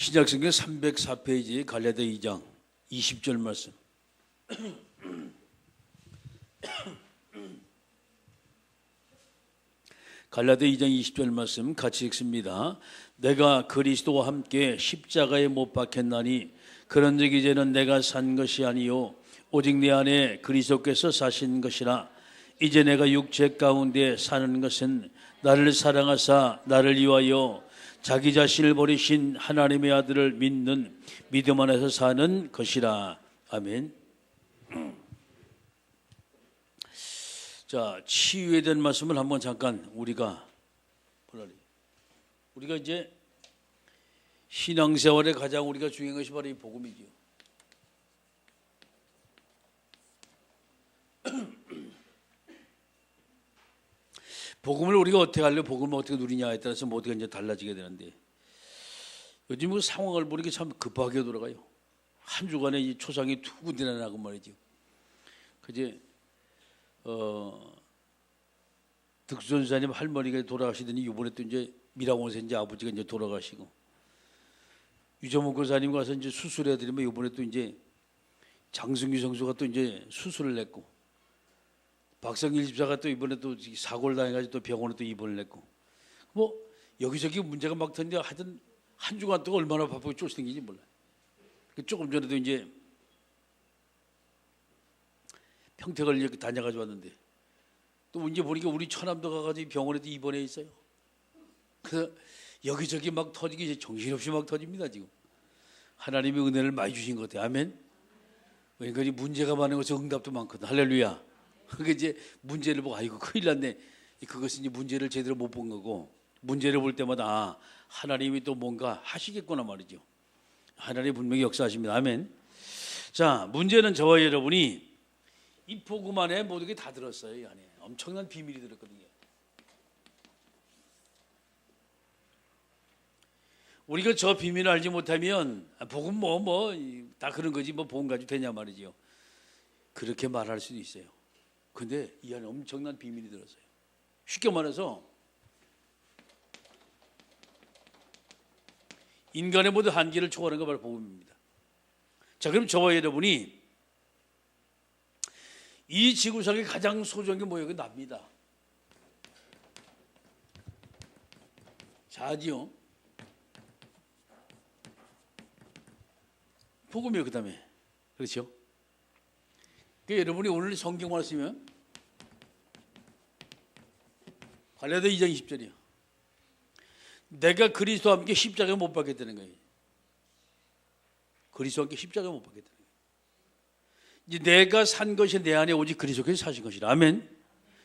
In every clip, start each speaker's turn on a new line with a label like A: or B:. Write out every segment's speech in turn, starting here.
A: 신약성경 304페이지 갈라디아 2장 20절 말씀. 갈라디아 2장 20절 말씀 같이 읽습니다. 내가 그리스도와 함께 십자가에 못 박혔나니 그런즉 이제는 내가 산 것이 아니요 오직 내 안에 그리스도께서 사신 것이라. 이제 내가 육체 가운데 사는 것은 나를 사랑하사 나를 위하여 자기 자신을 버리신 하나님의 아들을 믿는 믿음 안에서 사는 것이라. 아멘. 자, 치유에 대한 말씀을 한번 잠깐 우리가 이제 신앙생활에 가장 우리가 중요한 것이 바로 이 복음이죠. 복음을 우리가 어떻게 하려고 복음을 어떻게 누리냐에 따라서 모두가 이제 달라지게 되는데, 요즘 그 상황을 보니까 참 급하게 돌아가요. 한 주간에 이 초상이 두 군데나 나고 말이죠. 그제 득수전사님 할머니가 돌아가시더니 이번에 또 이제 미라원세 이제 아버지가 이제 돌아가시고, 유정목 교사님 가서 이제 수술해 드리면 이번에 또 이제 장승규 성수가 또 이제 수술을 냈고, 박성일 집사가 또 이번에 또 사고를 당해가지고 또 병원에 또 입원을 했고, 뭐 여기저기 문제가 막 터는데 하여튼 한 주간 동안 얼마나 바쁘게 쫓아다니는지 몰라요. 조금 전에도 이제 평택을 이렇게 다녀가지고 왔는데, 또 이제 보니까 우리 처남도 가가지고 병원에도 입원해 있어요. 그 여기저기 막 터지기 이제 정신없이 막 터집니다 지금. 하나님의 은혜를 많이 주신 것 같아요. 아멘. 그러니까 이 문제가 많은 것은 응답도 많거든. 할렐루야. 그게 이제 문제를 보고 아이고 큰일 났네. 그것은 이제 문제를 제대로 못 본 거고, 문제를 볼 때마다 하나님이 또 뭔가 하시겠구나 말이죠. 하나님이 분명히 역사하십니다. 아멘. 자, 문제는 저와 여러분이 이 복음 안에 모든 게 다 들었어요. 이 안에 엄청난 비밀이 들었거든요. 우리가 저 비밀을 알지 못하면 복음 다 그런 거지 뭐 복음 가지고 되냐 말이죠. 그렇게 말할 수도 있어요. 근데 이 안에 엄청난 비밀이 들었어요. 쉽게 말해서 인간의 모든 한계를 초월하는 게 바로 복음입니다. 자, 그럼 저와 여러분이 이 지구상에 가장 소중한 게 뭐예요? 납니다. 자지요. 복음이요. 그 다음에 그렇죠? 그러니까 여러분이 오늘 성경 말씀이면 갈라디아 2장 20절이요. 내가 그리스도와 함께 십자가에 못 박혔다는 거예요. 그리스도와 함께 십자가에 못 박혔다는 거예요. 이제 내가 산 것이 내 안에 오직 그리스도께서 사신 것이라. 아멘.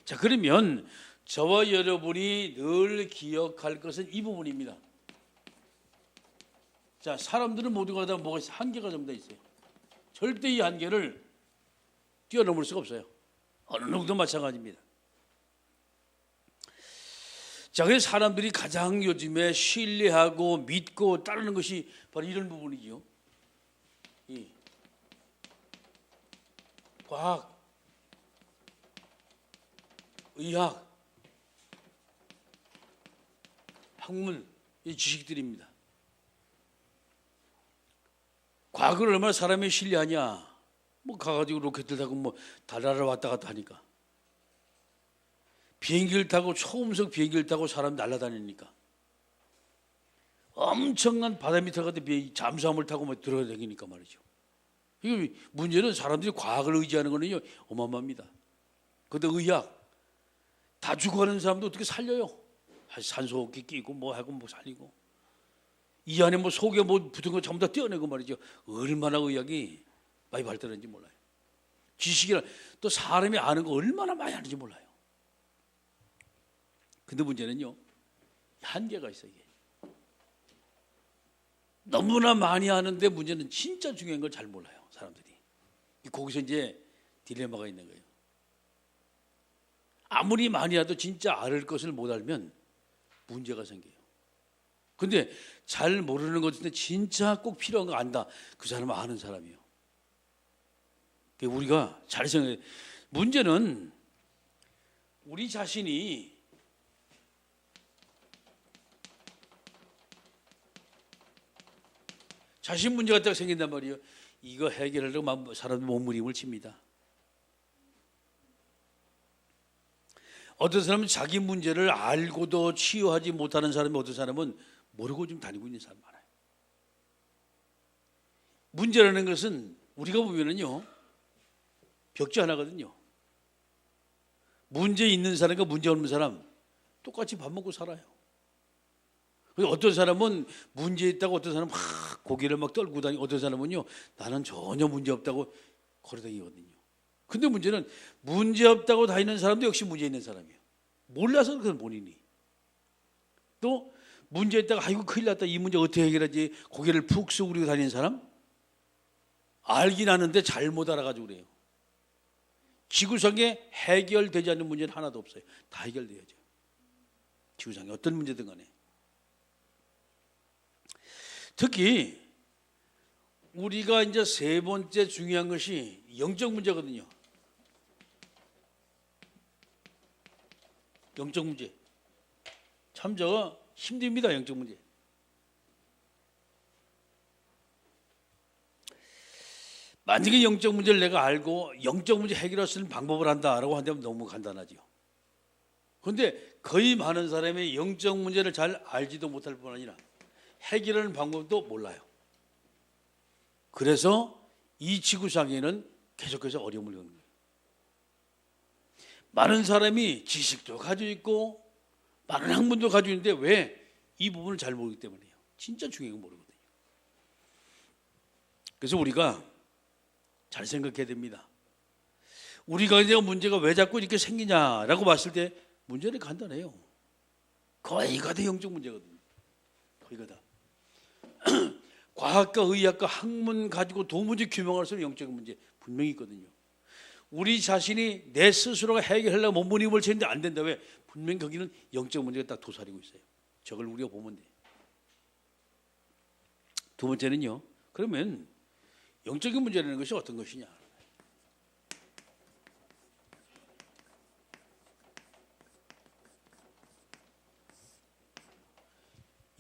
A: 자, 그러면 저와 여러분이 늘 기억할 것은 이 부분입니다. 자, 사람들은 모두가 다 뭐가 있어요? 한계가 좀 다 있어요. 절대 이 한계를 뛰어넘을 수가 없어요. 어느 누구도 마찬가지입니다. 자, 그래서 사람들이 가장 요즘에 신뢰하고 믿고 따르는 것이 바로 이런 부분이죠. 이 과학, 의학, 학문, 이 지식들입니다. 과학을 얼마나 사람이 신뢰하냐? 뭐 가가지고 로켓을 타고 뭐 달나라를 왔다 갔다 하니까, 비행기를 타고 초음속 비행기를 타고 사람 날아다니니까, 엄청난 바다 밑에 가서 잠수함을 타고 뭐 들어다니니까 말이죠. 이 문제는 사람들이 과학을 의지하는 거는요 어마어마합니다. 그런데 의학, 다 죽어가는 사람도 어떻게 살려요? 산소호흡기 끼고 뭐 하고 뭐 살리고, 이 안에 뭐 속에 뭐 붙은 거 전부 다 떼어내고 말이죠. 얼마나 의학이 많이 발달했는지 몰라요. 지식이나 또 사람이 아는 거 얼마나 많이 아는지 몰라요. 근데 문제는요, 한계가 있어요. 이게 너무나 많이 아는데 문제는 진짜 중요한 걸 잘 몰라요, 사람들이. 거기서 이제 딜레마가 있는 거예요. 아무리 많이 알아도 진짜 알을 것을 못 알면 문제가 생겨요. 근데 잘 모르는 것인데 진짜 꼭 필요한 거 안다, 그 사람은 아는 사람이에요. 우리가 잘 생각해요. 문제는 우리 자신이 자신 문제가 딱 생긴단 말이에요. 이거 해결하려고 사람들 몸부림을 칩니다. 어떤 사람은 자기 문제를 알고도 치유하지 못하는 사람이, 어떤 사람은 모르고 좀 다니고 있는 사람 많아요. 문제라는 것은 우리가 보면은요, 벽지 하나거든요. 문제 있는 사람과 문제 없는 사람 똑같이 밥 먹고 살아요. 어떤 사람은 문제 있다고 어떤 사람은 막 고개를 막 떨고 다니고, 어떤 사람은요, 나는 전혀 문제 없다고 걸어다니거든요. 근데 문제는 문제 없다고 다니는 사람도 역시 문제 있는 사람이에요. 몰라서 그건 본인이. 또 문제 있다가 아이고 큰일 났다, 이 문제 어떻게 해결하지, 고개를 푹 숙이고 다니는 사람, 알긴 아는데 잘못 알아가지고 그래요. 지구상에 해결되지 않는 문제는 하나도 없어요. 다 해결돼야죠. 지구상에 어떤 문제든 간에. 특히 우리가 이제 세 번째 중요한 것이 영적 문제거든요. 영적 문제. 참 저거 힘듭니다. 영적 문제. 만약에 영적 문제를 내가 알고 영적 문제 해결할 수 있는 방법을 한다라고 한다면 너무 간단하죠. 그런데 거의 많은 사람이 영적 문제를 잘 알지도 못할 뿐 아니라 해결하는 방법도 몰라요. 그래서 이 지구상에는 계속해서 어려움을 겪는 거예요. 많은 사람이 지식도 가지고 있고 많은 학문도 가지고 있는데 왜 이 부분을 잘 모르기 때문이에요. 진짜 중요한 건 모르거든요. 그래서 우리가 잘 생각해야 됩니다. 우리가 이제 문제가 왜 자꾸 이렇게 생기냐라고 봤을 때 문제는 간단해요. 거의가 다 영적 문제거든요. 거의가 다. 과학과 의학과 학문 가지고 도무지 규명할 수 없는 영적 문제 분명히 있거든요. 우리 자신이 내 스스로가 해결하려고 몸부림을 치는데 안 된다. 왜? 분명히 거기는 영적 문제가 딱 도사리고 있어요. 저걸 우리가 보면 돼. 두 번째는요, 그러면 영적인 문제라는 것이 어떤 것이냐?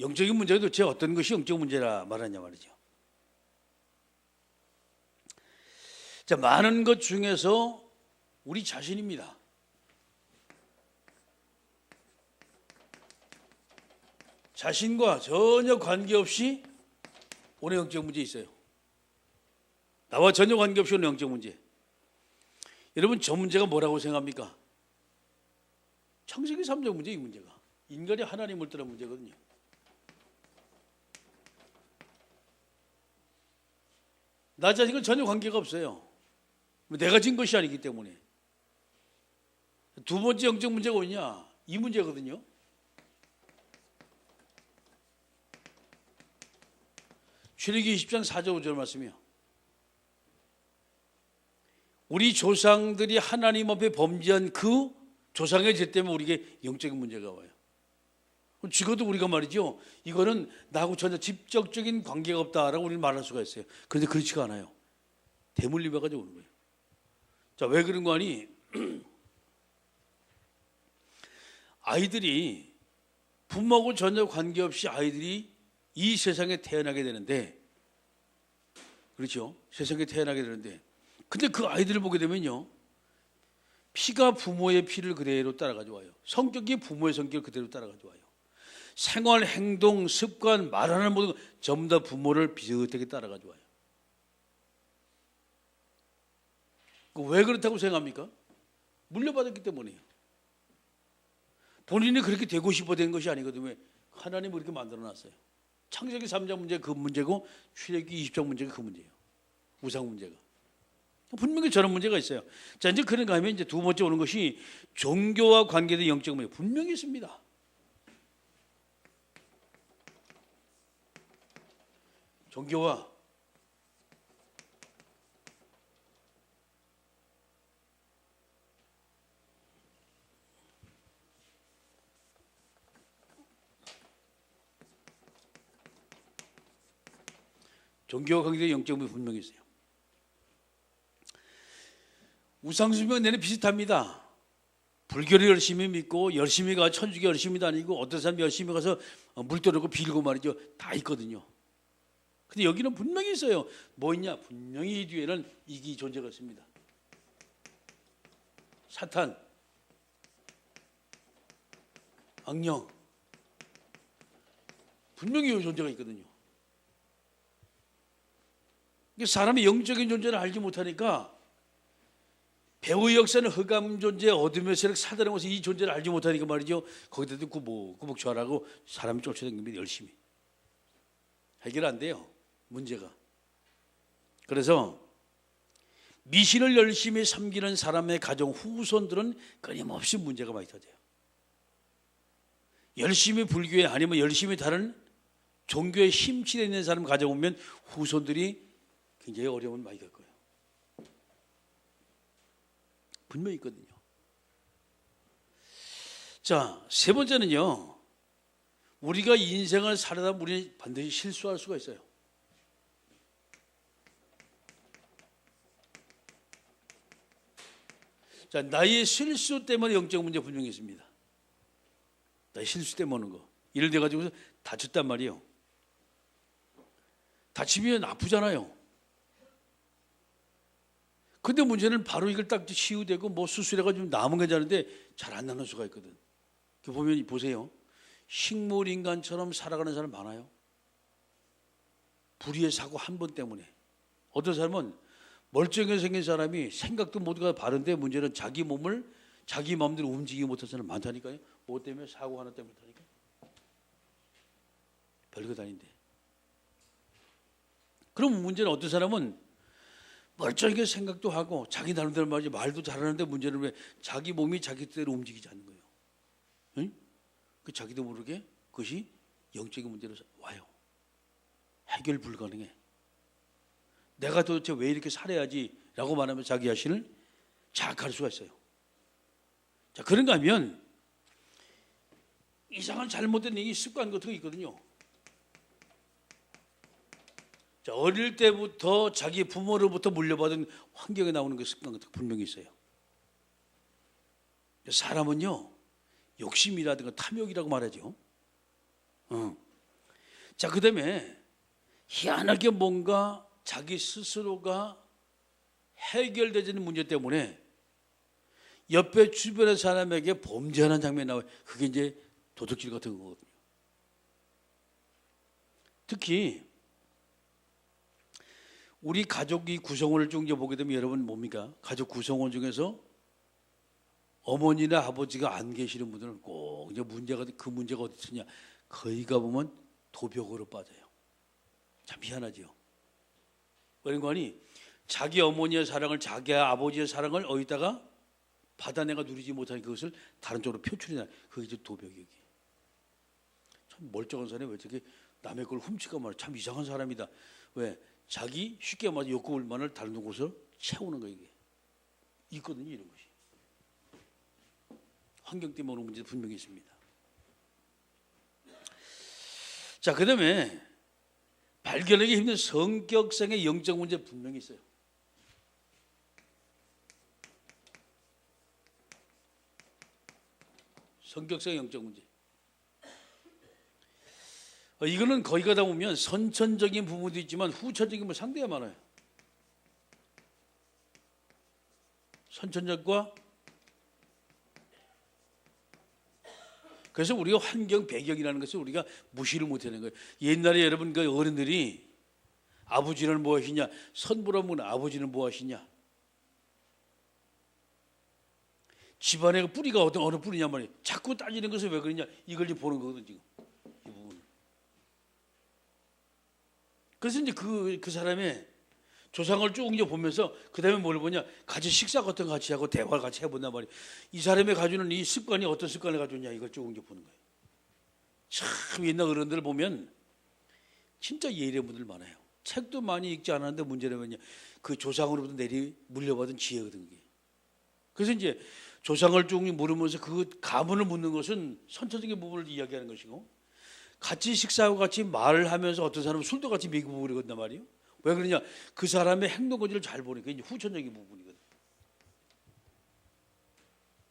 A: 영적인 문제가 도대체 어떤 것이 영적 문제라 말하냐 말이죠. 자, 많은 것 중에서 우리 자신입니다. 자신과 전혀 관계없이 오늘 영적 문제 있어요. 나와 전혀 관계없이 오는 영적 문제. 여러분, 저 문제가 뭐라고 생각합니까? 창세기 3장 문제, 이 문제가 인간이 하나님을 떠난 문제거든요. 나 자신과 전혀 관계가 없어요. 내가 진 것이 아니기 때문에. 두 번째 영적 문제가 뭐냐? 이 문제거든요. 출애굽기 20장 4절 5절 말씀이요. 우리 조상들이 하나님 앞에 범죄한 그 조상의 죄 때문에 우리에게 영적인 문제가 와요. 죽어도 우리가 말이죠, 이거는 나하고 전혀 직접적인 관계가 없다라고 우리는 말할 수가 있어요. 그런데 그렇지가 않아요. 대물림해 가지고 오는 거예요. 자, 왜 그런 거 아니? 아이들이 부모하고 전혀 관계없이 아이들이 이 세상에 태어나게 되는데, 그렇죠? 세상에 태어나게 되는데, 근데 그 아이들을 보게 되면요, 피가 부모의 피를 그대로 따라가지고 와요. 성격이 부모의 성격을 그대로 따라가지고 와요. 생활, 행동, 습관, 말하는 모든 것 전부 다 부모를 비슷하게 따라가지고 와요. 왜 그렇다고 생각합니까? 물려받았기 때문이에요. 본인이 그렇게 되고 싶어 된 것이 아니거든요. 왜? 하나님이 그렇게 만들어놨어요. 창세기 3장 문제가 그 문제고 출애굽기 20장 문제가 그 문제예요. 우상 문제가. 분명히 저런 문제가 있어요. 자, 이제 그런가 하면 이제 두 번째 오는 것이 종교와 관계된 영적 문제 분명히 있습니다. 종교와 관계된 영적 문제 분명히 있어요. 우상숭배가 내내 비슷합니다. 불교를 열심히 믿고 열심히 가 천주교 열심히 다니고 어떤 사람 열심히 가서 물 떠르고 빌고 말이죠. 다 있거든요. 근데 여기는 분명히 있어요. 뭐 있냐? 분명히 이 뒤에는 이기 존재가 있습니다. 사탄, 악령, 분명히 이 존재가 있거든요. 사람이 영적인 존재를 알지 못하니까 배후의 역사는 흑암 존재, 어둠의 세력, 사단의 것을 이 존재를 알지 못하니까 말이죠. 거기다도 구복구복 좌라고 사람이 쫓아다닙니다. 열심히. 해결 안 돼요. 문제가. 그래서 미신을 열심히 섬기는 사람의 가정 후손들은 끊임없이 문제가 많이 터져요. 열심히 불교에 아니면 열심히 다른 종교에 심취되어 있는 사람 가져오면 후손들이 굉장히 어려움을 많이 겪어요. 분명히 있거든요. 자, 세 번째는요. 우리가 인생을 살아다 우리는 반드시 실수할 수가 있어요. 자, 나의 실수 때문에 영적 문제 분명히 있습니다. 나의 실수 때문에 오는 거. 이를 내 가지고서 다쳤단 말이에요. 다치면 아프잖아요. 근데 문제는 바로 이걸 딱 치유되고 뭐 수술해가지고 남은 괜찮은데 잘 안 나는 수가 있거든. 보면 보세요. 식물 인간처럼 살아가는 사람 많아요. 불의의 사고 한 번 때문에. 어떤 사람은 멀쩡하게 생긴 사람이 생각도 모두가 바른데 문제는 자기 몸을 자기 마음대로 움직이지 못하는 사람 많다니까요. 뭐 때문에? 사고 하나 때문에 그러니까. 별것 아닌데. 그럼 문제는 어떤 사람은 멀쩡하게 생각도 하고 자기 나름대로 말도 잘하는데 문제는 왜 자기 몸이 자기 뜻대로 움직이지 않는 거예요. 응? 그 자기도 모르게 그것이 영적인 문제로 와요. 해결 불가능해. 내가 도대체 왜 이렇게 살아야지 라고 말하면 자기 자신을 자학할 수가 있어요. 자, 그런가 하면 이상한 잘못된 얘기 습관 같은 거 있거든요. 자, 어릴 때부터 자기 부모로부터 물려받은 환경에 나오는 그 습관 같은 거 분명히 있어요. 사람은요 욕심이라든가 탐욕이라고 말하죠. 자, 그 다음에 희한하게 뭔가 자기 스스로가 해결되지 않는 문제 때문에 옆에 주변의 사람에게 범죄하는 장면이 나와요. 그게 이제 도둑질 같은 거거든요. 특히 우리 가족이 구성원을 좀 보게 되면 여러분 뭡니까? 가족 구성원 중에서 어머니나 아버지가 안 계시는 분들은 꼭 이제 그 문제가 어디 있느냐? 거기 가보면 도벽으로 빠져요. 참 희한하죠. 그러니 자기 어머니의 사랑을 자기 아버지의 사랑을 어디다가 받아내가 누리지 못하는 그것을 다른 쪽으로 표출이나 그게 이제 도벽이기. 참 멀쩡한 사람이 왜 저렇게 남의 걸 훔치고 말이야. 참 이상한 사람이다. 왜? 자기 쉽게 말해 욕구불만을 다른 곳으로 채우는 거예요. 이게 있거든요, 이런 것이. 환경 때문에 오는 문제도 분명히 있습니다. 자, 그 다음에 발견하기 힘든 성격상의 영적 문제 분명히 있어요. 성격상의 영적 문제. 이거는 거기 가다 보면 선천적인 부분도 있지만 후천적인 부분 상당히 많아요. 선천적과 그래서 우리가 환경 배경이라는 것을 우리가 무시를 못하는 거예요. 옛날에 여러분 그 어른들이 아버지는 뭐 하시냐, 선부라면 아버지는 뭐 하시냐, 집안의 그 뿌리가 어느 뿌리냐 말이에요. 자꾸 따지는 것은 왜 그러냐, 이걸 지금 보는 거거든 지금 이 부분. 그래서 이제 그 사람의 조상을 쭉 이제 보면서 그 다음에 뭘 보냐, 같이 식사 같은 거 같이 하고 대화를 같이 해본단 말이에요. 이 사람이 가지는 이 습관이 어떤 습관을 가졌냐 이걸 쭉 이제 보는 거예요. 참 옛날 어른들 보면 진짜 예리한 분들 많아요. 책도 많이 읽지 않았는데 문제는 뭐냐, 그 조상으로부터 물려받은 지혜거든 그게. 그래서 이제 조상을 쭉 물으면서 그 가문을 묻는 것은 선천적인 부분을 이야기하는 것이고, 같이 식사하고 같이 말을 하면서 어떤 사람은 술도 같이 먹이고 그러거든 말이에요. 왜 그러냐, 그 사람의 행동 거지를 잘 보니까 이제 후천적인 부분이거든.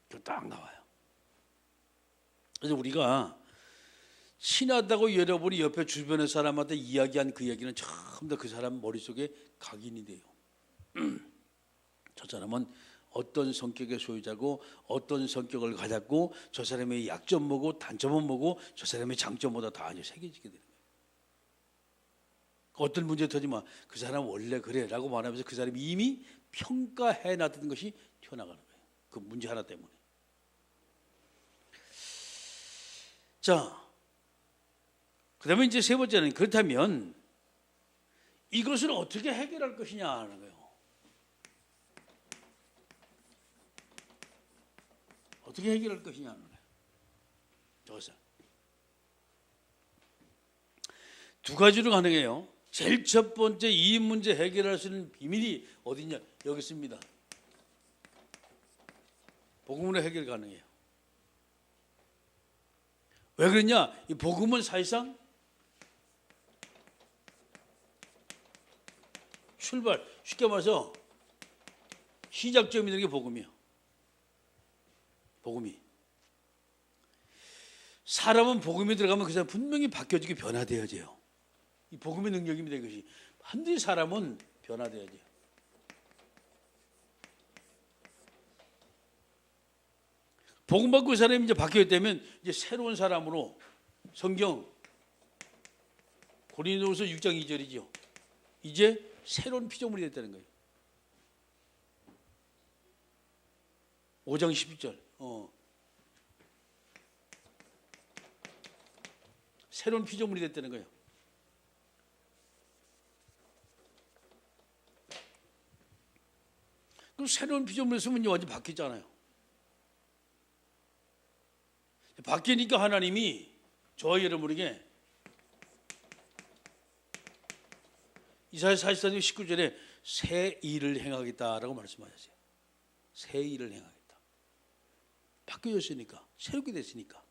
A: 그 딱 나와요. 그래서 우리가 친하다고 여러분이 옆에 주변의 사람한테 이야기한 그 얘기는 전부 다 그 사람 머릿속에 각인이 돼요. 저 사람은 어떤 성격의 소유자고 어떤 성격을 가졌고 저 사람의 약점 뭐고 단점은 뭐고 저 사람의 장점보다 다 이제 새겨지게 되는 거예요. 어떤 문제 터지면 그 사람 원래 그래 라고 말하면서 그 사람이 이미 평가해 놨던 것이 튀어나가는 거예요. 그 문제 하나 때문에. 자, 그 다음에 이제 세 번째는 그렇다면 이것을 어떻게 해결할 것이냐 하는 거예요. 어떻게 해결할 것이냐 하는 거예요. 저것을 두 가지로 가능해요. 제일 첫 번째 이 문제 해결할 수 있는 비밀이 어디냐? 여기 있습니다. 복음으로 해결 가능해요. 왜 그러냐? 이 복음은 사실상 출발, 쉽게 말해서 시작점이 되는 게 복음이에요. 복음이. 사람은 복음이 들어가면 그 사람 분명히 바뀌어지게 변화되어져요. 이 복음의 능력입니다. 이것이. 반드시 사람은 변화되어져요. 복음 받고 그 사람이 이제 바뀌었다면 이제 새로운 사람으로 성경 고린도후서 6장 2절이죠. 이제 새로운 피조물이 됐다는 거예요. 5장 12절. 새로운 피조물이 됐다는 거예요. 그럼 새로운 피조물이 있으면 완전 바뀌잖아요. 바뀌니까 하나님이 저와 여러분에게 이사야 44장 19절에 새 일을 행하겠다라고 말씀하셨어요. 새 일을 행하겠다. 바뀌어졌으니까, 새롭게 됐으니까.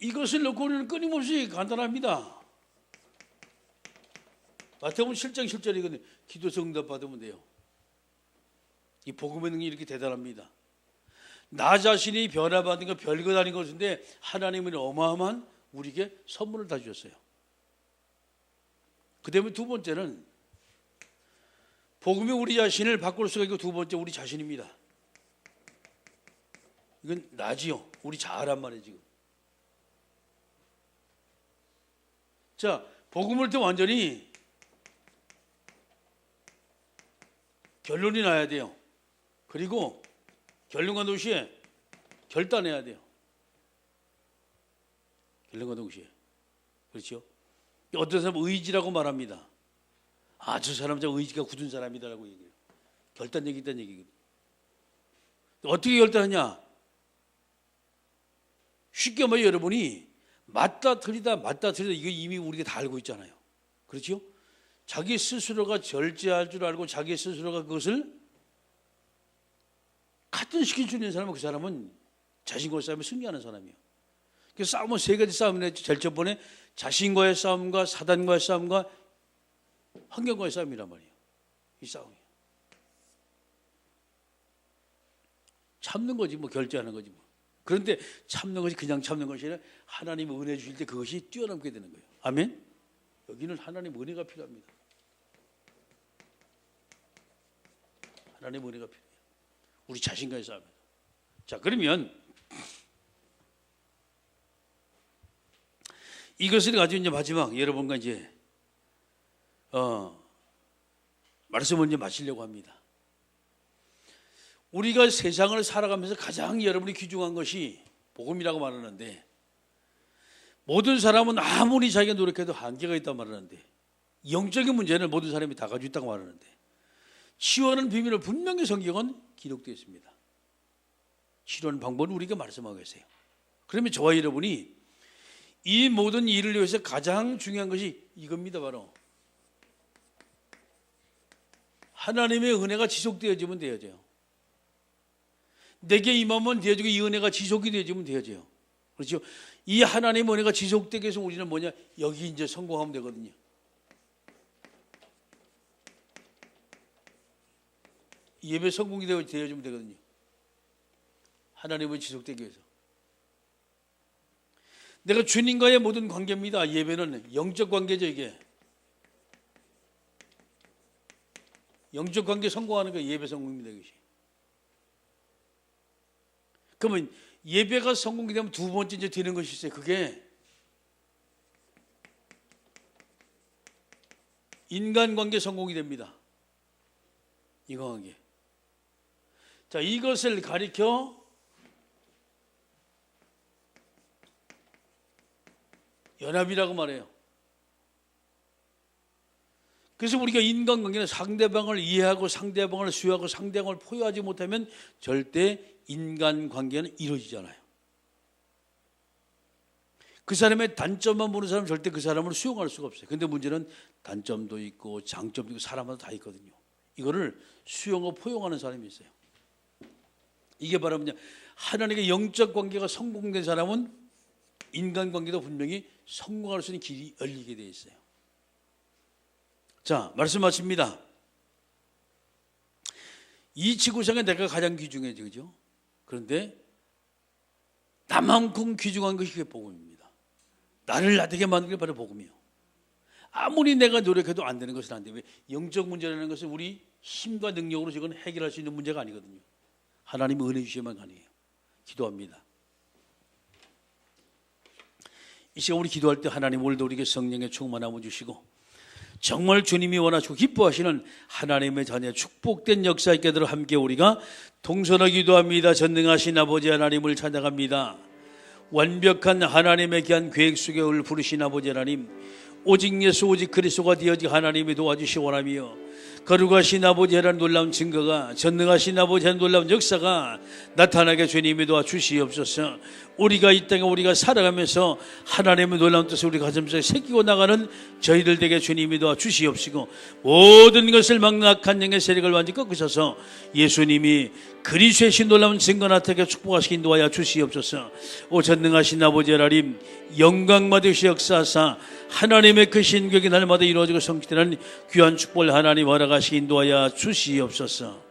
A: 이것을 놓고는 끊임없이 간단합니다. 마태복음 7장 7절이거든요. 기도서 응답 받으면 돼요. 이 복음의 능력이 이렇게 대단합니다. 나 자신이 변화받은 건 별것 아닌 것인데 하나님은 어마어마한 우리에게 선물을 다 주셨어요. 그 다음에 두 번째는 복음이 우리 자신을 바꿀 수가 있고 두 번째 우리 자신입니다. 이건 나지요. 우리 자아란 말이에요 지금. 자, 복음을 통해 완전히 결론이 나야 돼요. 그리고 결론과 동시에 결단해야 돼요. 결론과 동시에. 그렇죠? 어떤 사람은 의지라고 말합니다. 아, 저 사람 저 의지가 굳은 사람이다라고 얘기해요. 결단력이 있다는 얘기거든요. 어떻게 결단하냐? 쉽게 말해 여러분이 맞다 틀리다 이거 이미 우리가 다 알고 있잖아요. 그렇죠? 자기 스스로가 절제할 줄 알고 자기 스스로가 그것을 가튼시킬 수 있는 사람은 그 사람은 자신과의 싸움에 승리하는 사람이에요. 그래서 싸움은 세 가지 싸움이에요. 제일 첫 번에 자신과의 싸움과 사단과의 싸움과 환경과의 싸움이란 말이에요. 이 싸움이에요. 참는 거지 뭐 결제하는 거지 뭐. 그런데 참는 것이 그냥 참는 것이 아니라 하나님의 은혜 주실 때 그것이 뛰어넘게 되는 거예요. 아멘. 여기는 하나님의 은혜가 필요합니다. 하나님의 은혜가 필요해요. 우리 자신과의 싸움이에요. 자, 그러면 이것을 가지고 이제 마지막 여러분과 이제 말씀을 이제 마치려고 합니다. 우리가 세상을 살아가면서 가장 여러분이 귀중한 것이 복음이라고 말하는데 모든 사람은 아무리 자기가 노력해도 한계가 있다고 말하는데 영적인 문제는 모든 사람이 다 가지고 있다고 말하는데 치유하는 비밀을 분명히 성경은 기록되어 있습니다. 치료하는 방법을 우리가 말씀하고 계세요. 그러면 저와 여러분이 이 모든 일을 위해서 가장 중요한 것이 이겁니다. 바로 하나님의 은혜가 지속되어지면 되어져요. 내게 임하면 되어지고 이 은혜가 지속이 되어지면 되어져요. 그렇죠? 이 하나님의 은혜가 지속되게 해서 우리는 뭐냐? 여기 이제 성공하면 되거든요. 예배 성공이 되어주면 되거든요. 하나님을 지속되기 위해서. 내가 주님과의 모든 관계입니다. 예배는 영적 관계죠. 이게 영적 관계 성공하는 게 예배 성공입니다. 이것이. 그러면 예배가 성공이 되면 두 번째 이제 되는 것이 있어요. 그게 인간관계 성공이 됩니다. 인간관계. 자, 이것을 가리켜 연합이라고 말해요. 그래서 우리가 인간관계는 상대방을 이해하고 상대방을 수용하고 상대방을 포효하지 못하면 절대 인간관계는 이루어지잖아요. 그 사람의 단점만 보는 사람은 절대 그 사람을 수용할 수가 없어요. 근데 문제는 단점도 있고 장점도 있고 사람마다 다 있거든요. 이거를 수용하고 포용하는 사람이 있어요. 이게 바로 뭐냐, 하나님의 영적 관계가 성공된 사람은 인간관계도 분명히 성공할 수 있는 길이 열리게 되어 있어요. 자, 말씀 마칩니다. 이 지구상에 내가 가장 귀중해져, 그죠? 그런데 나만큼 귀중한 것이 그게 복음입니다. 나를 나되게 만든 게 바로 복음이에요. 아무리 내가 노력해도 안 되는 것은 안 돼요. 왜? 영적 문제라는 것은 우리 힘과 능력으로 지금 해결할 수 있는 문제가 아니거든요. 하나님의 은혜 주시면 가능해요. 기도합니다. 이 시간 우리 기도할 때 하나님 오늘도 우리에게 성령의 충만함을 주시고 정말 주님이 원하시고 기뻐하시는 하나님의 자녀의 축복된 역사 있게 되도록 함께 우리가 동서로 기도합니다. 전능하신 아버지 하나님을 찬양합니다. 완벽한 하나님의 귀한 계획 속에 우리를 부르신 아버지 하나님, 오직 예수 오직 그리스도가 되어지 하나님이 도와주시 원하며 거룩하신 아버지 하나님 놀라운 증거가, 전능하신 아버지 하나님 놀라운 역사가 나타나게 주님이 도와주시옵소서. 우리가 이 땅에 우리가 살아가면서 하나님의 놀라운 뜻을 우리 가슴속에 새기고 나가는 저희들 되게 주님이 도와주시옵시고 모든 것을 망락한 영의 세력을 완전히 꺾으셔서 예수님이 그리스도의 신 놀라운 증거 나타나게 축복하시긴 도와야 주시옵소서. 오 전능하신 아버지 하나님, 영광 받으시 역사하사 하나님의 그 신격이 날마다 이루어지고 성취되는 귀한 축복을 하나님 허락하시긴 도와야 주시옵소서.